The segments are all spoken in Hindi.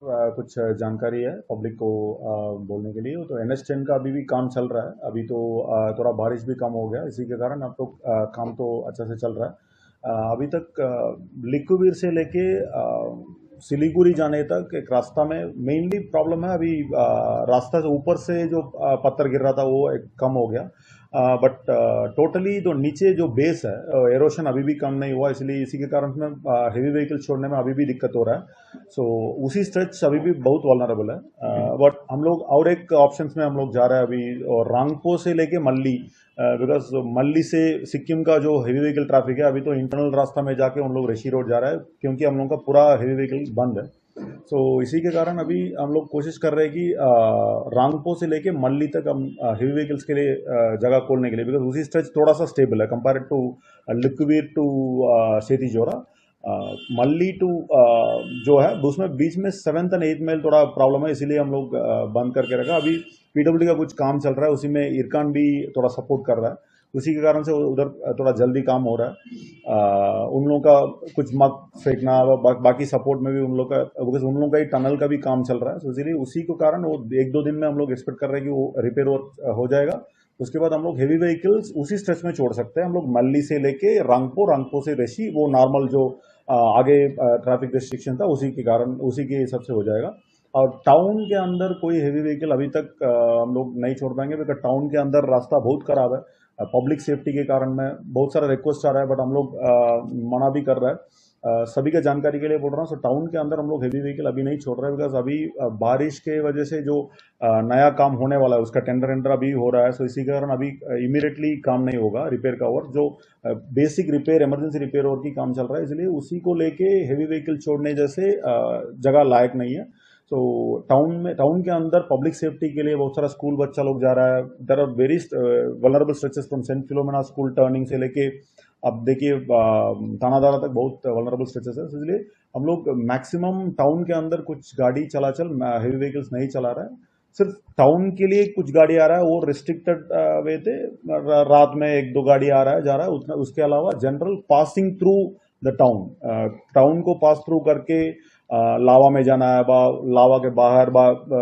कुछ जानकारी है पब्लिक को बोलने के लिए। तो NH10 का अभी भी काम चल रहा है। अभी तो थोड़ा बारिश भी कम हो गया, इसी के कारण अब तो काम तो अच्छा से चल रहा है। अभी तक लिकुवीर से लेके सिलीगुड़ी जाने तक एक रास्ता में मेनली प्रॉब्लम है। अभी रास्ता से ऊपर से जो पत्थर गिर रहा था वो एक कम हो गया, बट टोटली तो नीचे जो बेस है एरोशन अभी भी कम नहीं हुआ, इसलिए इसी के कारण में हेवी व्हीकल छोड़ने में अभी भी दिक्कत हो रहा है। सो उसी स्ट्रेच अभी भी बहुत वल्नरेबल है। बट हम लोग और एक ऑप्शंस में हम लोग जा रहे हैं अभी, और रांगपो से लेके मल्ली, बिकॉज मल्ली से सिक्किम का जो हेवी व्हीकल ट्रैफिक है अभी तो इंटरनल रास्ता में जाके उन लोग ऋषि रोड जा रहा है, क्योंकि हम लोग का पूरा हेवी व्हीकल बंद है। सो इसी के कारण अभी हम लोग कोशिश कर रहे हैं कि रांगपो से लेके मल्ली तक हम हेवी व्हीकल्स के लिए जगह खोलने के लिए, बिकॉज उसी स्ट्रेच थोड़ा सा स्टेबल है कंपेयर टू लिक्वीर टू सेती जोरा। मल्ली टू जो है उसमें बीच में 7th और 8th माइल थोड़ा प्रॉब्लम है, इसीलिए हम लोग बंद करके रखा। अभी पीडब्ल्यूडी का कुछ काम चल रहा है, उसी में इरकान भी थोड़ा सपोर्ट कर रहा है, उसी के कारण से उधर थोड़ा जल्दी काम हो रहा है। उन लोगों का कुछ मग फेंकना, बाकी सपोर्ट में भी उन लोग का, बिकॉज उन लोगों का ही टनल का भी काम चल रहा है, तो इसीलिए उसी के कारण वो 1-2 दिन में हम लोग एक्सपेक्ट कर रहे हैं कि वो रिपेयर हो जाएगा। उसके बाद हम लोग हेवी व्हीकल्स उसी स्ट्रेच में छोड़ सकते हैं। हम लोग मल्ली से लेके रांगपो से ऋषि, वो नॉर्मल जो आगे ट्रैफिक रिस्ट्रिक्शन था उसी के कारण, उसी के हिसाब से हो जाएगा। और टाउन के अंदर कोई हेवी व्हीकल अभी तक हम लोग नहीं छोड़ पाएंगे, बिकॉज टाउन के अंदर रास्ता बहुत खराब है। पब्लिक सेफ्टी के कारण में बहुत सारा रिक्वेस्ट आ रहा है, बट हम लोग मना भी कर रहा है। सभी का जानकारी के लिए बोल रहा हूँ। सो टाउन के अंदर हम लोग हेवी व्हीकल अभी नहीं छोड़ रहे हैं, बिकॉज अभी बारिश के वजह से जो नया काम होने वाला है उसका टेंडर अभी हो रहा है। सो इसी के कारण अभी इमीडिएटली काम नहीं होगा रिपेयर का वर्क, जो basic repair, emergency repair work की काम चल रहा है, इसलिए उसी को लेके हेवी व्हीकल छोड़ने जैसे जगह लायक नहीं है। सो टाउन के अंदर पब्लिक सेफ्टी के लिए बहुत सारा स्कूल बच्चा लोग जा रहा है। There are very vulnerable stretches from Saint Philomena school turning से लेके अब देखिए तानादारा तक बहुत वल्नरेबल स्ट्रेचेस है, इसलिए हम लोग मैक्सिमम टाउन के अंदर कुछ गाड़ी चलाचल हेवी व्हीकल्स नहीं चला रहा है। सिर्फ टाउन के लिए कुछ गाड़ी आ रहा है, वो रिस्ट्रिक्टेड वे थे, रात में 1-2 गाड़ी आ रहा है जा रहा है उतना। उसके अलावा general passing through the town को पास थ्रू करके लावा में जाना है, लावा के बाहर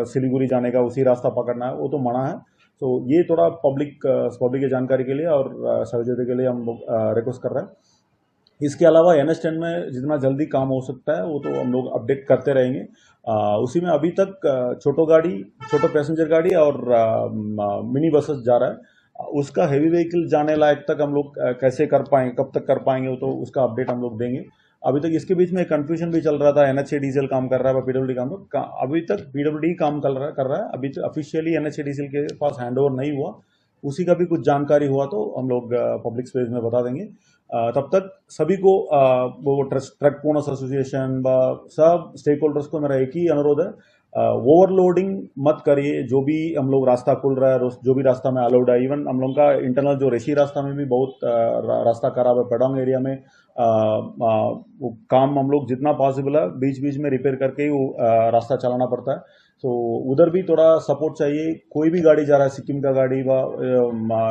सिलीगुड़ी जाने का उसी रास्ता पकड़ना है, वो तो मना है। तो ये थोड़ा पब्लिक की जानकारी के लिए और सहजोदय के लिए हम लोग रिक्वेस्ट कर रहे हैं। इसके अलावा NH10 में जितना जल्दी काम हो सकता है वो तो हम लोग अपडेट करते रहेंगे। उसी में अभी तक छोटो पैसेंजर गाड़ी और मिनी बसेस जा रहा है। उसका हेवी व्हीकल जाने लायक तक हम लोग कैसे कर पाएंगे, कब तक कर पाएंगे, वो तो उसका अपडेट हम लोग देंगे। अभी तक इसके बीच में कंफ्यूजन भी चल रहा था, NH डीजल काम कर रहा है, पीडब्ल्यूडी काम अभी तक पीडब्ल्यूडी काम कर रहा है। अभी तक ऑफिशियली NH डीजल के पास हैंडओवर नहीं हुआ। उसी का भी कुछ जानकारी हुआ तो हम लोग पब्लिक स्पेस में बता देंगे। तब तक सभी को वो ट्रक ओनर्स एसोसिएशन सब स्टेक होल्डर्स को मेरा एक ही अनुरोध है, ओवरलोडिंग मत करिए। जो भी हम लोग रास्ता खुल रहा है, जो भी रास्ता में अलाउड है, इवन हम लोग का इंटरनल जो ऋषि रास्ता में भी बहुत रास्ता खराब है, पेडोंग एरिया में वो काम हम लोग जितना पॉसिबल है बीच बीच में रिपेयर करके ही वो रास्ता चलाना पड़ता है। तो उधर भी थोड़ा सपोर्ट चाहिए। कोई भी गाड़ी जा रहा है, सिक्किम का गाड़ी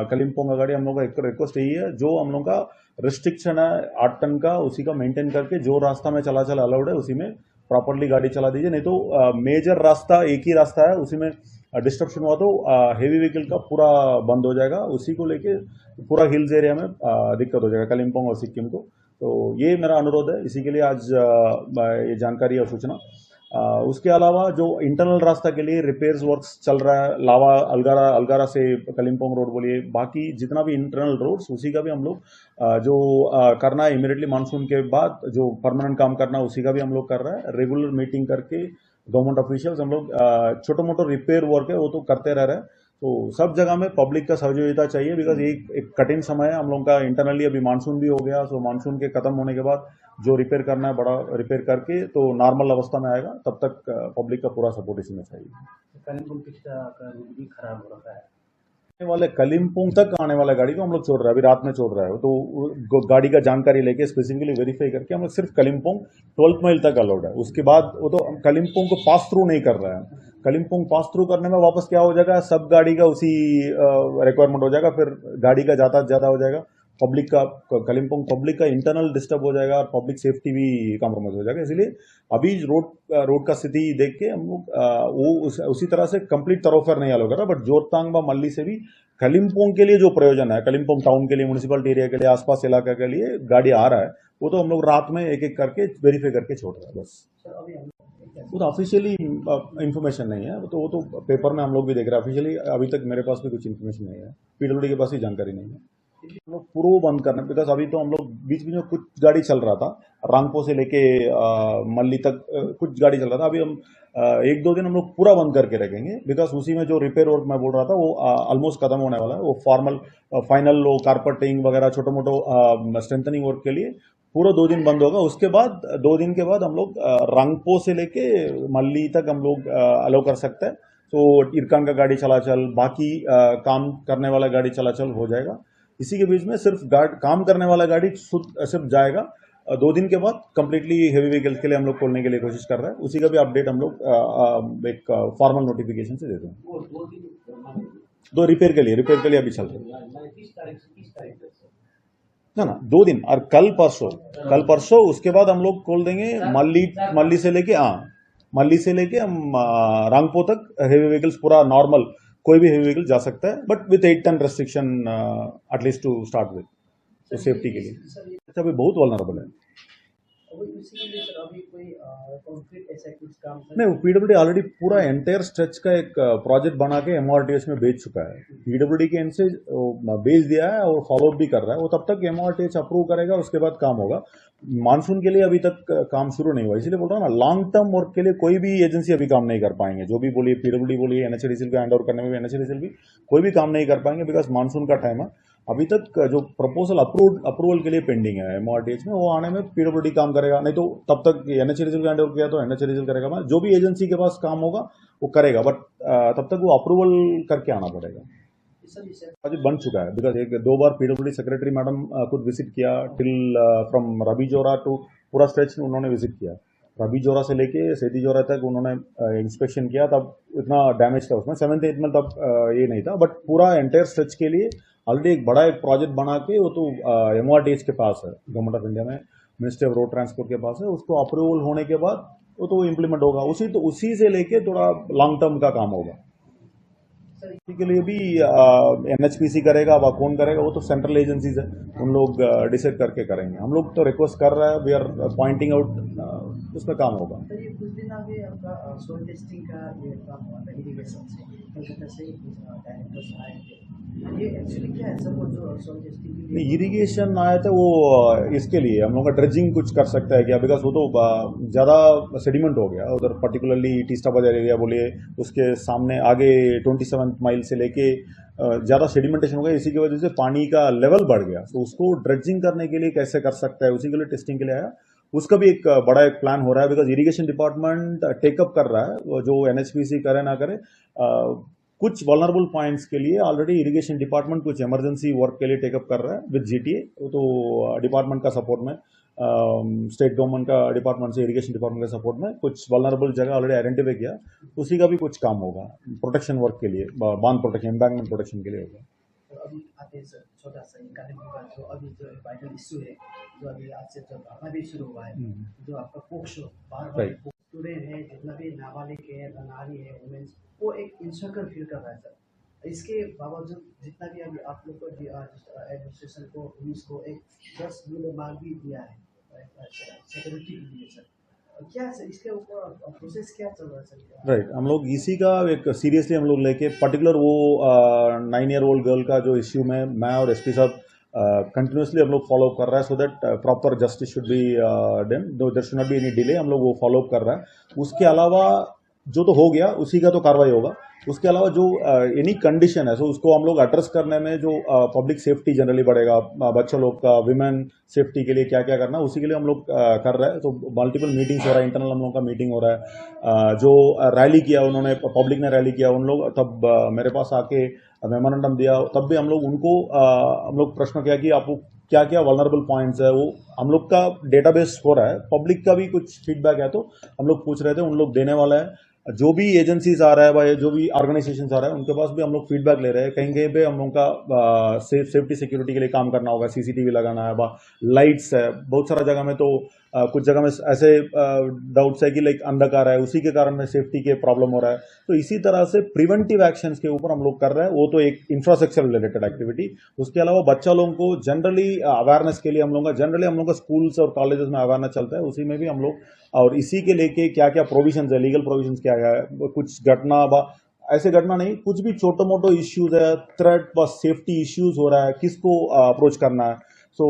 कलिम्पोंग का गाड़ी, हम लोग का एक रिक्वेस्ट यही है, जो हम लोग का रिस्ट्रिक्शन है 8 टन का, उसी का मेंटेन करके जो रास्ता में चला अलाउड है उसी में प्रॉपरली गाड़ी चला दीजिए। नहीं तो मेजर रास्ता एक ही रास्ता है, उसी में डिस्ट्रप्शन हुआ तो हेवी व्हीकल का पूरा बंद हो जाएगा। उसी को लेके पूरा हिल्स एरिया में दिक्कत हो जाएगा कलिम्पोंग और सिक्किम को। तो ये मेरा अनुरोध है, इसी के लिए आज ये जानकारी और सूचना। उसके अलावा जो इंटरनल रास्ता के लिए रिपेयर्स वर्क्स चल रहा है, लावा अलगारा से कलिम्पोंग रोड बोलिए, बाकी जितना भी इंटरनल रोड्स उसी का भी हम लोग जो करना है इमीडिएटली मानसून के बाद, जो परमानेंट काम करना है उसी का भी हम लोग कर रहे हैं। रेगुलर मीटिंग करके गवर्नमेंट ऑफिशियल्स हम लोग छोटा मोटा रिपेयर वर्क है वो तो करते रह रहे हैं। तो सब जगह में पब्लिक का सहयोगिता चाहिए, बिकॉज एक कठिन समय है हम लोग का। इंटरनली अभी मानसून भी हो गया, सो मानसून के खत्म होने के बाद जो रिपेयर करना है बड़ा रिपेयर करके तो नॉर्मल अवस्था में आएगा, तब तक पब्लिक का पूरा सपोर्ट इसमें चाहिए। कलिम्पोंग का रूट भी खराब हो रखा है। आने वाले कलिम्पोंग तक आने वाला गाड़ी को हम लोग छोड़ रहे हैं, अभी रात में छोड़ रहे हैं, तो गाड़ी का जानकारी लेके स्पेसिफिकली वेरीफाई करके हम लोग सिर्फ कलिम्पोंग 12 माइल तक अलाउड है। उसके बाद वो तो कलिम्पोंग को पास थ्रू नहीं कर रहा है। कलिम्पोंग पास थ्रू करने में वापस क्या हो जाएगा, सब गाड़ी का उसी रिक्वायरमेंट हो जाएगा, फिर गाड़ी का ज़्यादा हो जाएगा। पब्लिक का कालिम्पोंग पब्लिक का इंटरनल डिस्टर्ब हो जाएगा और पब्लिक सेफ्टी भी कॉम्प्रोमाइज हो जाएगा। इसलिए अभी रोड का स्थिति देख के हम लोग उसी तरह से कंप्लीट तरोफेयर नहीं अलाउ कर रहा, बट जोरतांग व मल्ली से भी कालिम्पोंग के लिए जो प्रयोजन है, कालिम्पोंग टाउन के लिए, म्यूनिसिपलिटी एरिया के लिए, आसपास इलाका के लिए गाड़ी आ रहा है, वो तो हम लोग रात में एक एक करके वेरीफाई करके छोड़ रहे हैं बस। वो तो ऑफिशियली इन्फॉर्मेशन नहीं है, तो वो तो पेपर में हम लोग भी देख रहे हैं। ऑफिशियली अभी तक मेरे पास भी कुछ इन्फॉर्मेशन नहीं है, पीडब्ल्यूडी के पास ही जानकारी नहीं है। हम लोग पूरा बंद करना, बिकॉज अभी तो हम लोग बीच बीच में कुछ गाड़ी चल रहा था, रांगपो से लेके मल्ली तक कुछ गाड़ी चल रहा था। अभी हम 1-2 दिन हम लोग पूरा बंद करके रखेंगे, बिकॉज उसी में जो रिपेयर वर्क मैं बोल रहा था वो ऑलमोस्ट खत्म होने वाला है। वो फॉर्मल फाइनल वो कारपेटिंग वगैरह छोटे मोटो स्ट्रेंथनिंग वर्क के लिए पूरा 2 दिन बंद होगा। उसके बाद 2 दिन के बाद हम लोग रांगपो से लेके मल्ली तक हम लोग अलाउ कर सकते हैं। तो इरकान का गाड़ी चलाचल, बाकी काम करने वाला गाड़ी चलाचल हो जाएगा। इसी के बीच में सिर्फ काम करने वाला गाड़ी सिर्फ जाएगा। 2 दिन के बाद कंप्लीटली हेवी व्हीकल्स के लिए हम लोग खोलने के लिए कोशिश कर रहे हैं। उसी का भी अपडेट हम लोग एक फॉर्मल नोटिफिकेशन से देते हैं। दो रिपेयर के लिए अभी चल रहे हैं ना 2 दिन, और कल परसों उसके बाद हम लोग खोल देंगे मल्ली से लेके हम रांगपो तक हेवी व्हीकल्स पूरा नॉर्मल, कोई भी हेवी व्हीकल जा सकता है, but with 8 ton restriction at least to start with, तो सेफ्टी के लिए। अच्छा, अभी बहुत वल्नरेबल है। नहीं, पीडब्ल्यूडी ऑलरेडी पूरा एंटायर स्ट्रेच का एक प्रोजेक्ट बना के एमआरटीएच में भेज चुका है। पीडब्ल्यूडी के एंड से भेज दिया है और फॉलो अप भी कर रहा है। वो तब तक एमआरटीएच अप्रूव करेगा, उसके बाद काम होगा। मानसून के लिए अभी तक काम शुरू नहीं हुआ, इसलिए बोल रहा हूँ ना, लॉन्ग टर्म वर्क के लिए कोई भी एजेंसी अभी काम नहीं कर पाएंगे। जो भी बोलिए, पीडब्ल्यूडी बोलिए, एनएचडीसीएल को हैंड ओवर करने में भी एनएचडीसीएल भी कोई भी काम नहीं कर पाएंगे, बिकॉज मानसून का टाइम है। अभी तक जो प्रपोजल अप्रूवल के लिए पेंडिंग है एमआरटीएच में, वो आने में पीडब्ल्यूडी काम करेगा। नहीं तो तब तक एनएचडीसीएल को हैंड ओवर किया तो एनएचडीसीएल करेगा। जो भी एजेंसी के पास काम होगा वो करेगा, बट तब तक वो अप्रूवल करके आना पड़ेगा। प्रोजेक्ट बन चुका है, because 1-2 bar PWD secretary madam खुद विजिट किया, टिल फ्रॉम रबी जोरा टू पूरा स्ट्रेच उन्होंने विजिट किया। रबी जोरा से लेके सेदी जोरा तक उन्होंने इंस्पेक्शन किया, तब इतना डैमेज था उसमें। 7th-8th में तब ये नहीं था, बट पूरा एंटायर स्ट्रेच के लिए ऑलरेडी एक बड़ा एक प्रोजेक्ट बना के वो तो एमआरटीएच के पास है, गवर्नमेंट ऑफ इंडिया में मिनिस्ट्री ऑफ रोड ट्रांसपोर्ट के पास है। उसको अप्रूवल होने के बाद वो तो इम्प्लीमेंट होगा। उसी से लेके थोड़ा लॉन्ग टर्म का काम होगा। के लिए भी एनएचपीसी करेगा, वह कौन करेगा, वो तो सेंट्रल एजेंसीज है, उन लोग डिसाइड करके करेंगे। हम लोग तो रिक्वेस्ट कर रहे हैं, वी आर पॉइंटिंग आउट, उसमें काम होगा। कुछ दिन आगे आपका सोल टेस्टिंग का ये काम हुआ था इरिगेशन से, कोलकाता से डायरेक्टर्स आए थे। ये एक्चुअली क्या है, सब जो सोल टेस्टिंग के लिए इरिगेशन आया था, वो इसके लिए हम लोग का ड्रेजिंग कुछ कर सकता है क्या, बिकॉज वो तो ज़्यादा सेडिमेंट हो गया उधर, पर्टिकुलरली टीस्टा बाजार एरिया बोलिए, उसके सामने आगे 27 माइल से लेके ज़्यादा सेडिमेंटेशन हो गया। इसी की वजह से पानी का लेवल बढ़ गया, तो उसको ड्रेजिंग करने के लिए कैसे कर सकता है, उसी के लिए टेस्टिंग के लिए आया। उसका भी एक बड़ा एक प्लान हो रहा है, बिकॉज इरिगेशन डिपार्टमेंट टेकअप कर रहा है, जो एनएचपीसी करे ना करे, कुछ वल्नरेबल पॉइंट्स के लिए ऑलरेडी इरिगेशन डिपार्टमेंट कुछ इमरजेंसी वर्क के लिए टेकअप कर रहा है विद जीटीए। तो डिपार्टमेंट का सपोर्ट में, स्टेट गवर्नमेंट का डिपार्टमेंट से, इरिगेशन डिपार्टमेंट के सपोर्ट में कुछ वल्नरेबल जगह ऑलरेडी आइडेंटिफाई किया, उसी का भी कुछ काम होगा प्रोटेक्शन वर्क के लिए, बांध प्रोटेक्शन, एम्बैंकमेंट प्रोटेक्शन के लिए होगा। तो अभी आते हैं सर, छोटा सा कालिम्पोंग का जो अभी जो वाइटल इशू है, जो अभी आज से जो धरना भी शुरू हुआ है, जो आपका पोक्सो बार स्टूडेंट है, जितना भी नाबालिग है, नारी है, वुमेन्स, वो एक इनसिक्योर फील कर रहा है सर। इसके बावजूद जितना भी अभी आप लोग को एडमिनिस्ट्रेशन को, पुलिस को एक 10 मिलियन मार्क भी दिया है सिक्योरिटी के लिए सर, क्या सर इसके ऊपर प्रोसेस क्या चल रहा है सर? राइट, हम लोग इसी का एक सीरियसली हम लोग लेके पर्टिकुलर वो 9 ईयर ओल्ड गर्ल का जो इश्यू में मैं और एसपी साहब कंटिन्यूसली हम लोग फॉलो कर रहा है, so that proper justice should be done, there should not be any delay. हम लोग वो फॉलो अप कर रहा है। उसके अलावा जो तो हो गया उसी का तो कार्रवाई होगा। उसके अलावा जो एनी कंडीशन है, सो उसको हम लोग एड्रेस करने में जो पब्लिक सेफ्टी जनरली बढ़ेगा, बच्चों लोग का, विमेन सेफ्टी के लिए क्या क्या करना है, उसी के लिए हम लोग कर रहे हैं। तो मल्टीपल मीटिंग्स हो रहा है, इंटरनल हम लोग का मीटिंग हो रहा है। जो रैली किया उन्होंने, पब्लिक ने रैली किया, उन लोग तब मेरे पास आके मेमोरेंडम दिया, तब भी हम लोग उनको हम लोग प्रश्न किया कि आपको क्या क्या वल्नरेबल पॉइंट्स है, वो हम लोग का डेटाबेस हो रहा है। पब्लिक का भी कुछ फीडबैक है तो हम लोग पूछ रहे थे, उन लोग देने वाला है। जो भी एजेंसीज आ रहा है या जो भी ऑर्गेनाइजेशन आ रहा है उनके पास भी हम लोग फीडबैक ले रहे हैं। कहीं कहीं पे हम लोग का सेफ्टी सिक्योरिटी के लिए काम करना होगा, सीसीटीवी लगाना है, लाइट्स है, बहुत सारा जगह में तो कुछ जगह में ऐसे डाउट्स है कि लाइक अंधकार है, उसी के कारण में सेफ्टी के प्रॉब्लम हो रहा है। तो इसी तरह से प्रिवेंटिव एक्शंस के ऊपर हम लोग कर रहे हैं। वो तो एक इंफ्रास्ट्रक्चर रिलेटेड एक्टिविटी। उसके अलावा बच्चा लोगों को जनरली अवेयरनेस के लिए हम लोग का स्कूल्स और कॉलेजेस में अवेयरनेस चलता है, उसी में भी हम लोग और इसी के लेके क्या क्या प्रोविजन है, लीगल प्रोविजन क्या है, कुछ घटना ऐसे घटना नहीं, कुछ भी छोटे मोटे इश्यूज है, थ्रेट बस सेफ्टी इश्यूज हो रहा है, किसको अप्रोच करना है, सो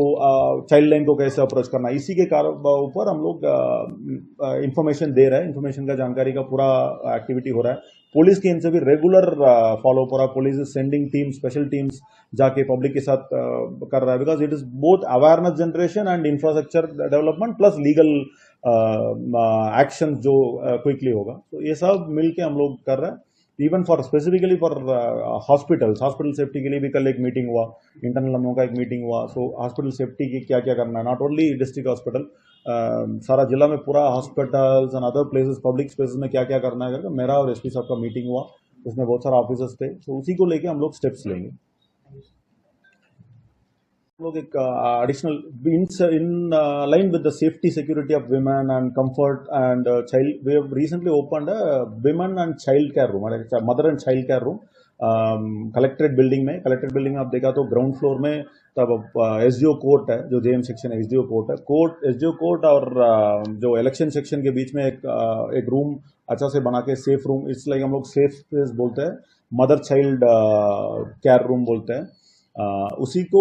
चाइल्ड लाइन को कैसे अप्रोच करना है, इसी के ऊपर हम लोग इंफॉर्मेशन दे रहे हैं। इंफॉर्मेशन का जानकारी का पूरा एक्टिविटी हो रहा है। पुलिस के इनसे भी रेगुलर फॉलो हो रहा है। Police is sending team, special teams जाके पब्लिक के साथ कर रहा है, because it is both awareness generation and infrastructure development plus legal action जो क्विकली होगा। तो ये सब मिलके हम लोग कर रहे हैं। Even for specifically for hospital safety के लिए भी कल एक मीटिंग हुआ, इंटरनल हम लोगों का एक मीटिंग हुआ। सो हॉस्पिटल सेफ्टी की क्या क्या करना है, नॉट ओनली डिस्ट्रिक्ट हॉस्पिटल, सारा जिला में पूरा hospitals and other places, public spaces में क्या क्या करना है करके मेरा और एसपी साहब का मीटिंग हुआ। उसमें बहुत सारे ऑफिसर्स थे, तो उसी को लेके हम लोग स्टेप्स लेंगे। हम लोग एक additional in line with the safety security of women and comfort and child, we have recently opened women and child care room, mother and child care room collectorate building में। कलेक्ट्रेट बिल्डिंग में आप देखा तो ग्राउंड फ्लोर में तब एसडीओ कोर्ट है, जो जेएम सेक्शन है, एसडीओ कोर्ट है, एसडीओ कोर्ट और जो इलेक्शन सेक्शन के बीच में एक रूम अच्छा से बना के, सेफ रूम, इट्स लाइक हम लोग सेफ स्पेस बोलते हैं, मदर चाइल्ड केयर रूम बोलते हैं। उसी को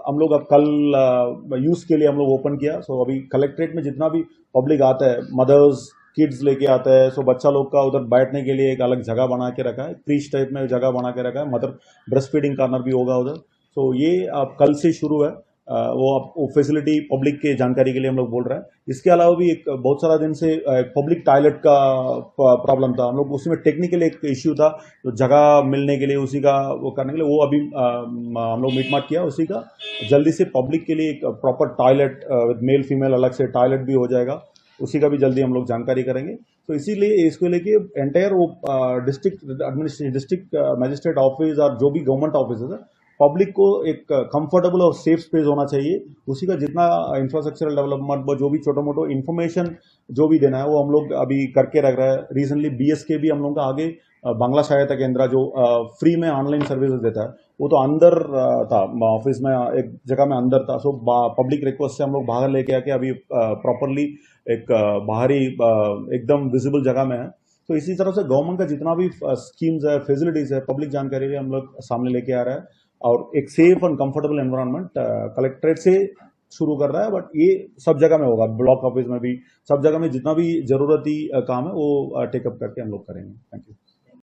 हम लोग अब कल यूज के लिए हम लोग ओपन किया। सो अभी कलेक्ट्रेट में जितना भी पब्लिक आता है, मदर्स किड्स लेके आता है, सो बच्चा लोग का उधर बैठने के लिए एक अलग जगह बना के रखा है, क्रीच टाइप में जगह बना के रखा है, मदर ब्रेस्ट फीडिंग कॉर्नर भी होगा उधर। सो ये अब कल से शुरू है। वो फैसिलिटी पब्लिक के जानकारी के लिए हम लोग बोल रहे हैं। इसके अलावा भी एक बहुत सारा दिन से पब्लिक टॉयलेट का प्रॉब्लम था, हम लोग उसमें टेक्निकल एक इश्यू था, तो जगह मिलने के लिए उसी का वो करने के लिए वो अभी हम लोग मीट किया। उसी का जल्दी से पब्लिक के लिए एक proper toilet with male female अलग से टॉयलेट भी हो जाएगा, उसी का भी जल्दी हम लोग जानकारी करेंगे। तो इसीलिए इसको लेके एंटायर वो district administration, district magistrate office और जो भी गवर्नमेंट ऑफिस है, पब्लिक को एक कंफर्टेबल और सेफ स्पेस होना चाहिए। उसी का जितना इंफ्रास्ट्रक्चरल डेवलपमेंट, जो भी छोटा मोटा इन्फॉर्मेशन जो भी देना है वो हम लोग अभी करके रख रहे हैं। रिसेंटली बीएसके भी हम लोग का आगे बांग्ला सहायता केंद्र जो फ्री में ऑनलाइन सर्विसेज देता है, वो तो अंदर था ऑफिस में, एक जगह में अंदर था। सो पब्लिक रिक्वेस्ट से हम लोग बाहर लेके आके अभी प्रॉपरली एक बाहरी एकदम विजिबल जगह में है। तो इसी तरह से गवर्नमेंट का जितना भी स्कीम्स है, फैसिलिटीज है, पब्लिक जानकारी भी हम लोग सामने लेके आ रहा है, और एक safe and comfortable environment collectorate से शुरू कर रहा है। बट ये सब जगह में होगा, ब्लॉक ऑफिस में भी, सब जगह में जितना भी जरूरती काम है वो टेकअप करके हम लोग करेंगे। Thank you.